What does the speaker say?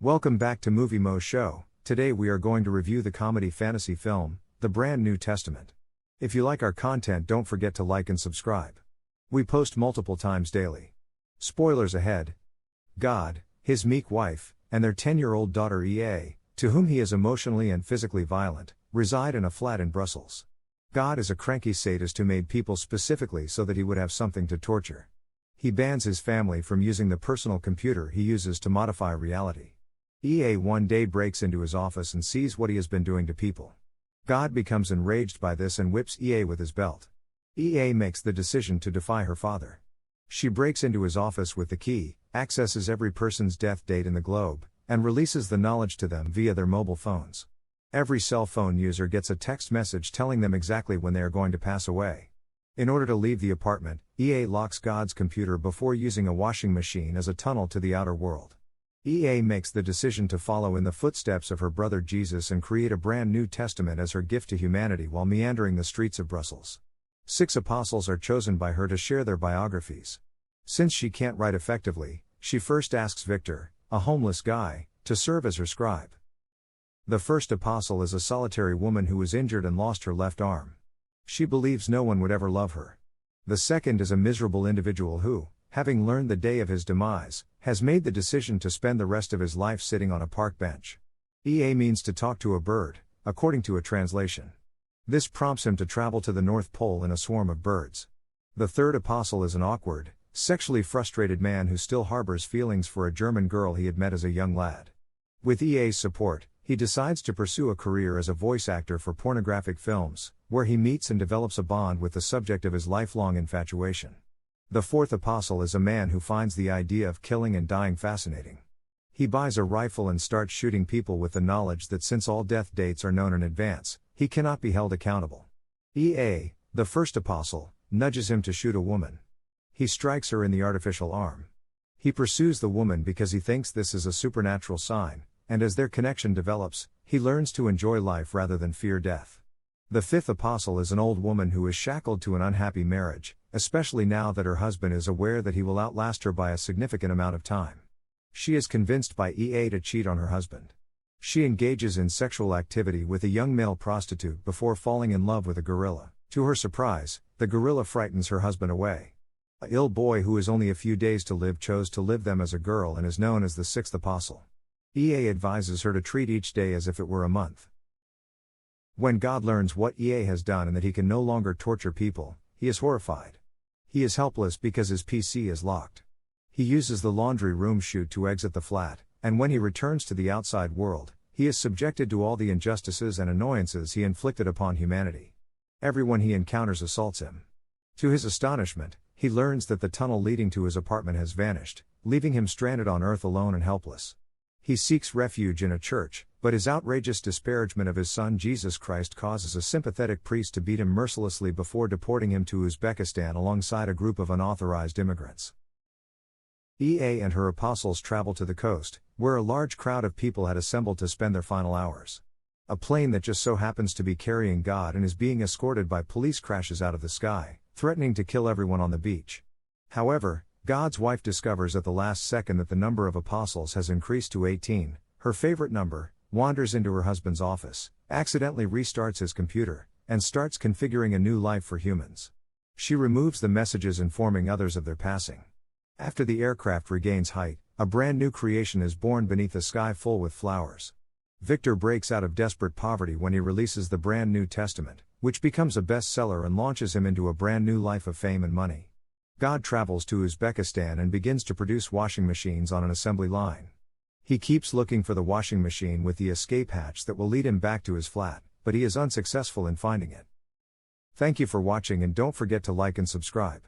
Welcome back to Movie Moshow. Today we are going to review the comedy fantasy film, The Brand New Testament. If you like our content, don't forget to like and subscribe. We post multiple times daily. Spoilers ahead. God, his meek wife, and their 10-year-old daughter EA, to whom he is emotionally and physically violent, reside in a flat in Brussels. God is a cranky sadist who made people specifically so that he would have something to torture. He bans his family from using the personal computer he uses to modify reality. EA one day breaks into his office and sees what he has been doing to people. God becomes enraged by this and whips EA with his belt. EA makes the decision to defy her father. She breaks into his office with the key, accesses every person's death date in the globe, and releases the knowledge to them via their mobile phones. Every cell phone user gets a text message telling them exactly when they are going to pass away. In order to leave the apartment, EA locks God's computer before using a washing machine as a tunnel to the outer world. EA makes the decision to follow in the footsteps of her brother Jesus and create a brand new testament as her gift to humanity while meandering the streets of Brussels. 6 apostles are chosen by her to share their biographies. Since she can't write effectively, she first asks Victor, a homeless guy, to serve as her scribe. The first apostle is a solitary woman who was injured and lost her left arm. She believes no one would ever love her. The second is a miserable individual who, having learned the day of his demise, has made the decision to spend the rest of his life sitting on a park bench. EA means to talk to a bird, according to a translation. This prompts him to travel to the North Pole in a swarm of birds. The third apostle is an awkward, sexually frustrated man who still harbors feelings for a German girl he had met as a young lad. With EA's support, he decides to pursue a career as a voice actor for pornographic films, where he meets and develops a bond with the subject of his lifelong infatuation. The fourth apostle is a man who finds the idea of killing and dying fascinating. He buys a rifle and starts shooting people with the knowledge that since all death dates are known in advance, he cannot be held accountable. EA, the first apostle, nudges him to shoot a woman. He strikes her in the artificial arm. He pursues the woman because he thinks this is a supernatural sign, and as their connection develops, he learns to enjoy life rather than fear death. The fifth apostle is an old woman who is shackled to an unhappy marriage, especially now that her husband is aware that he will outlast her by a significant amount of time. She is convinced by EA to cheat on her husband. She engages in sexual activity with a young male prostitute before falling in love with a gorilla. To her surprise, the gorilla frightens her husband away. A ill boy who has only a few days to live chose to live them as a girl and is known as the sixth apostle. EA advises her to treat each day as if it were a month. When God learns what EA has done and that he can no longer torture people, he is horrified. He is helpless because his PC is locked. He uses the laundry room chute to exit the flat, and when he returns to the outside world, he is subjected to all the injustices and annoyances he inflicted upon humanity. Everyone he encounters assaults him. To his astonishment, he learns that the tunnel leading to his apartment has vanished, leaving him stranded on Earth alone and helpless. He seeks refuge in a church, but his outrageous disparagement of his son Jesus Christ causes a sympathetic priest to beat him mercilessly before deporting him to Uzbekistan alongside a group of unauthorized immigrants. EA and her apostles travel to the coast, where a large crowd of people had assembled to spend their final hours. A plane that just so happens to be carrying God and is being escorted by police crashes out of the sky, threatening to kill everyone on the beach. However, God's wife discovers at the last second that the number of apostles has increased to 18, her favorite number, wanders into her husband's office, accidentally restarts his computer, and starts configuring a new life for humans. She removes the messages informing others of their passing. After the aircraft regains height, a brand new creation is born beneath a sky full with flowers. Victor breaks out of desperate poverty when he releases the Brand New Testament, which becomes a bestseller and launches him into a brand new life of fame and money. God travels to Uzbekistan and begins to produce washing machines on an assembly line. He keeps looking for the washing machine with the escape hatch that will lead him back to his flat, but he is unsuccessful in finding it. Thank you for watching and don't forget to like and subscribe.